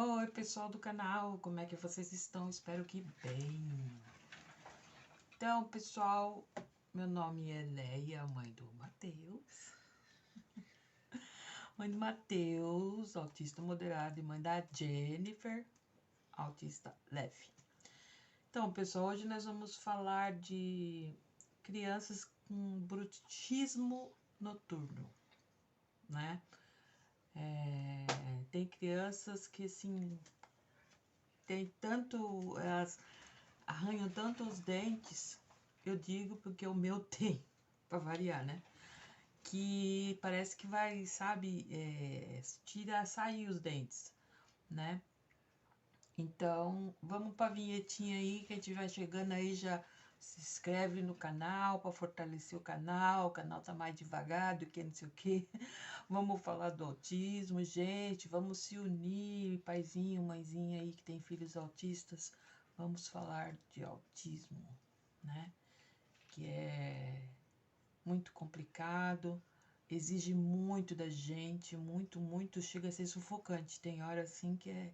Oi, pessoal do canal, como é que vocês estão? Espero que bem. Então, pessoal, meu nome é Leia, mãe do Matheus. Mãe do Matheus, autista moderado, e mãe da Jennifer, autista leve. Então, pessoal, hoje nós vamos falar de crianças com bruxismo noturno, né? Tem crianças que, assim, elas arranham tanto os dentes, eu digo porque o meu tem, pra variar, né? Que parece que vai, sabe, sair os dentes, né? Então, vamos pra vinhetinha aí, que a gente vai chegando aí, já se inscreve no canal para fortalecer o canal tá mais devagar do que não sei o que. Vamos falar do autismo, gente, vamos se unir, paizinho, mãezinha aí que tem filhos autistas, vamos falar de autismo, né? Que é muito complicado, exige muito da gente, muito, chega a ser sufocante. Tem hora assim que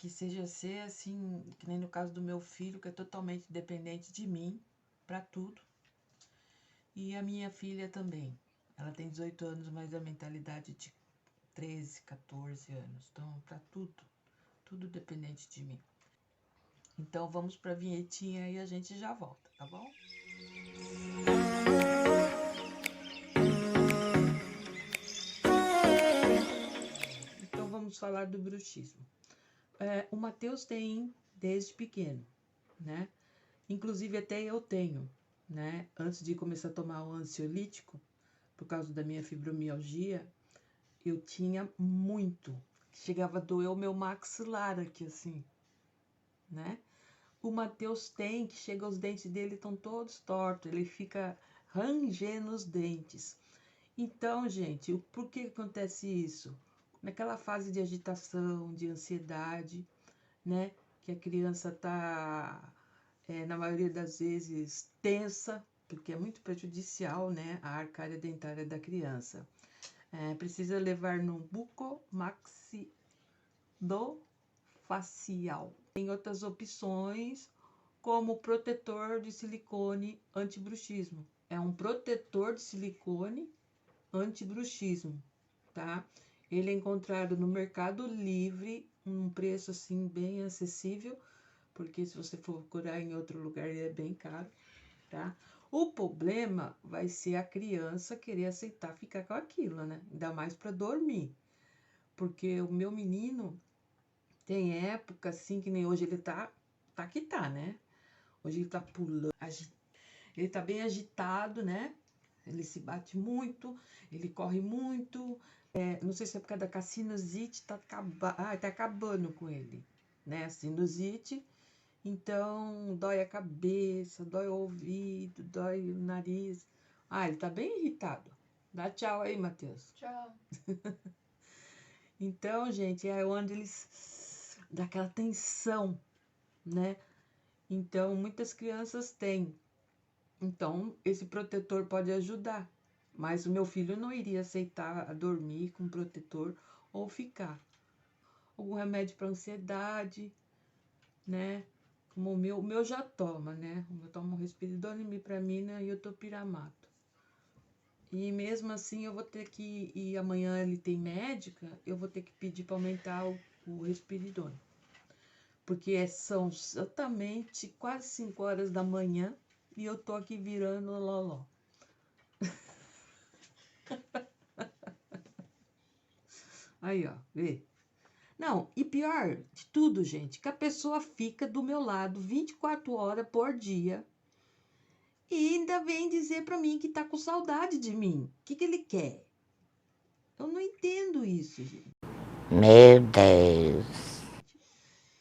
seja ser assim, que nem no caso do meu filho, que é totalmente dependente de mim para tudo. E a minha filha também. Ela tem 18 anos, mas a mentalidade de 13, 14 anos. Então, para tudo dependente de mim. Então, vamos para a vinhetinha e a gente já volta, tá bom? Então, vamos falar do bruxismo. O Matheus tem desde pequeno, né? Inclusive até eu tenho, né? Antes de começar a tomar o ansiolítico, por causa da minha fibromialgia, eu tinha muito. Chegava a doer o meu maxilar aqui, assim, né? O Matheus tem, que chega os dentes dele estão todos tortos, ele fica rangendo os dentes. Então, gente, por que acontece isso? Naquela fase de agitação, de ansiedade, né? Que a criança tá, na maioria das vezes, tensa, porque é muito prejudicial, né? A arcária dentária da criança. Precisa levar no bucomaxilofacial. Tem outras opções, como protetor de silicone antibruxismo. É um protetor de silicone antibruxismo, tá? Ele é encontrado no Mercado Livre, um preço assim bem acessível, porque se você for procurar em outro lugar ele é bem caro, tá? O problema vai ser a criança querer aceitar ficar com aquilo, né? Ainda mais para dormir. Porque o meu menino tem época assim que nem hoje ele tá que tá, né? Hoje ele tá pulando, ele tá bem agitado, né? Ele se bate muito, ele corre muito. Não sei se é por causa da cassinusite, tá acabando com ele, né? A sinusite. Então, dói a cabeça, dói o ouvido, dói o nariz. Ele tá bem irritado. Dá tchau aí, Matheus. Tchau. Então, gente, é onde eles dá aquela tensão, né? Então, muitas crianças têm. Então, esse protetor pode ajudar. Mas o meu filho não iria aceitar dormir com protetor ou ficar. Algum remédio para ansiedade, né? Como o meu já toma, né? O meu toma um Risperidone, Imipramina e o Topiramato. E mesmo assim eu vou ter que, e amanhã ele tem médica, eu vou ter que pedir para aumentar o Risperidone. Porque são exatamente quase 5 horas da manhã e eu tô aqui virando loló. Aí, ó, vê. Não, e pior de tudo, gente, que a pessoa fica do meu lado 24 horas por dia e ainda vem dizer pra mim que tá com saudade de mim. O que ele quer? Eu não entendo isso, gente. Meu Deus.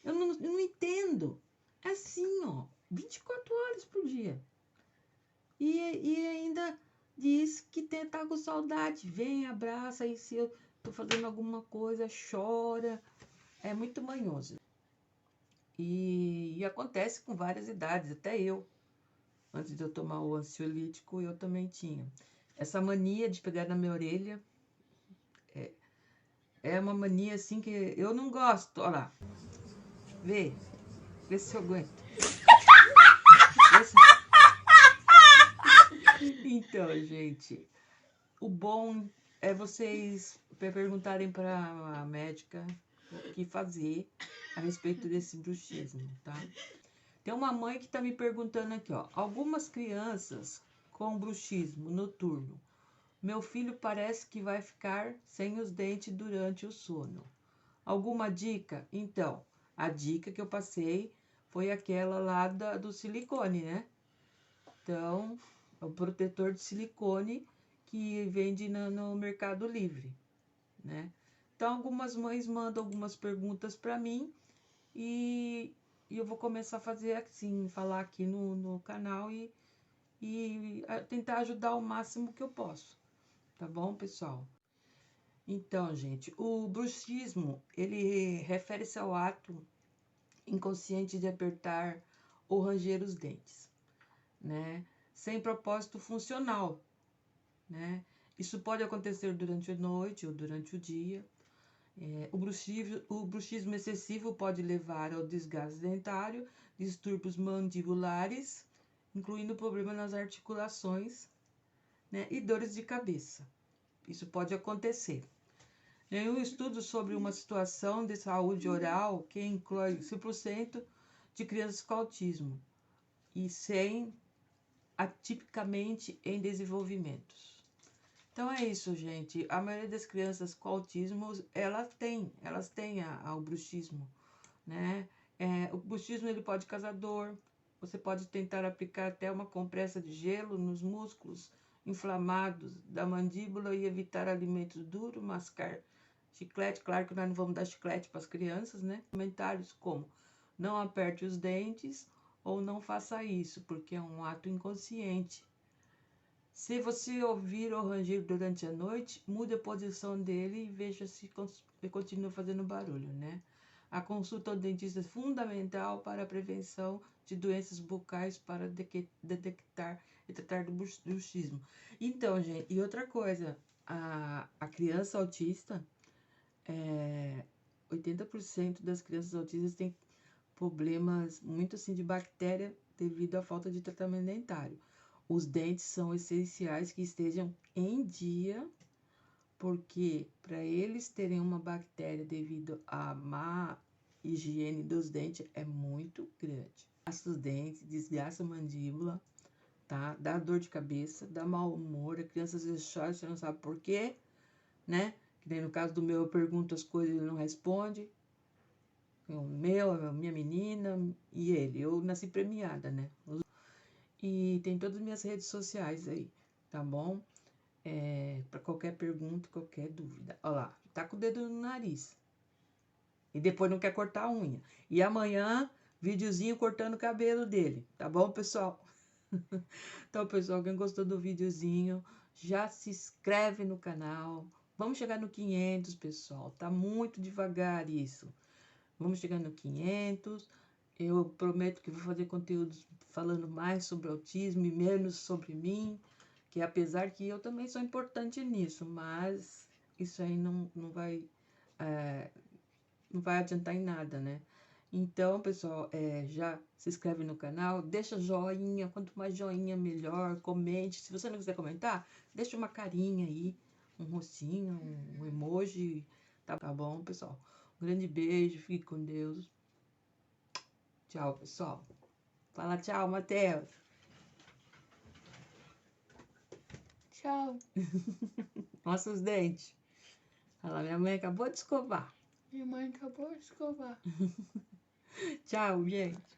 Eu não entendo. É assim, ó, 24 horas por dia. E ainda diz que tá com saudade. Vem, abraça, aí se eu tô fazendo alguma coisa, chora. É muito manhoso. E acontece com várias idades, até eu. Antes de eu tomar o ansiolítico, eu também tinha. Essa mania de pegar na minha orelha, É uma mania assim que eu não gosto. Olha lá. Vê se eu aguento. Vê se... Então, gente, o bom é vocês perguntarem para a médica o que fazer a respeito desse bruxismo, tá? Tem uma mãe que está me perguntando aqui, ó. Algumas crianças com bruxismo noturno. Meu filho parece que vai ficar sem os dentes durante o sono. Alguma dica? Então, a dica que eu passei foi aquela lá do silicone, né? Então, é o protetor de silicone que vende no Mercado Livre, né? Então, algumas mães mandam algumas perguntas para mim e eu vou começar a fazer assim, falar aqui no canal e tentar ajudar o máximo que eu posso, tá bom, pessoal? Então, gente, o bruxismo, ele refere-se ao ato inconsciente de apertar ou ranger os dentes, né? Sem propósito funcional, né? Isso pode acontecer durante a noite ou durante o dia. O bruxismo excessivo pode levar ao desgaste dentário, distúrbios mandibulares, incluindo problemas nas articulações, né? E dores de cabeça. Isso pode acontecer. Nenhum estudo sobre uma situação de saúde oral que inclui 100% de crianças com autismo e 100 atipicamente em desenvolvimentos. Então é isso, gente. A maioria das crianças com autismo, elas têm o bruxismo, né? O bruxismo ele pode causar dor. Você pode tentar aplicar até uma compressa de gelo nos músculos inflamados da mandíbula e evitar alimentos duros, mascar chiclete. Claro que nós não vamos dar chiclete para as crianças, né? Comentários como: não aperte os dentes ou não faça isso, porque é um ato inconsciente. Se você ouvir o ranger durante a noite, mude a posição dele e veja se ele continua fazendo barulho, né? A consulta ao dentista é fundamental para a prevenção de doenças bucais para detectar e tratar do bruxismo. Então, gente, e outra coisa, a criança autista, 80% das crianças autistas têm problemas muito assim de bactéria devido à falta de tratamento dentário. Os dentes são essenciais que estejam em dia, porque para eles terem uma bactéria devido à má higiene dos dentes é muito grande. Desgasta os dentes, desgasta a mandíbula, tá? Dá dor de cabeça, dá mau humor, a criança às vezes chora, você não sabe por quê, né? Que nem no caso do meu, eu pergunto as coisas e ele não responde. O meu, a minha menina e ele. Eu nasci premiada, né? E tem todas as minhas redes sociais aí, tá bom? Para qualquer pergunta, qualquer dúvida. Olha lá, tá com o dedo no nariz. E depois não quer cortar a unha. E amanhã, videozinho cortando o cabelo dele, tá bom, pessoal? Então, pessoal, quem gostou do videozinho, já se inscreve no canal. Vamos chegar no 500, pessoal. Tá muito devagar isso. Vamos chegar no 500. Eu prometo que vou fazer conteúdos falando mais sobre autismo e menos sobre mim, que apesar que eu também sou importante nisso, mas isso aí não vai adiantar em nada, né? Então, pessoal, já se inscreve no canal, deixa joinha, quanto mais joinha melhor, comente. Se você não quiser comentar, deixa uma carinha aí, um rostinho, um emoji, tá bom, pessoal? Um grande beijo, fique com Deus. Tchau, pessoal. Fala tchau, Matheus. Tchau. Mostra os dentes. Fala, minha mãe acabou de escovar. Minha mãe acabou de escovar. Tchau, gente.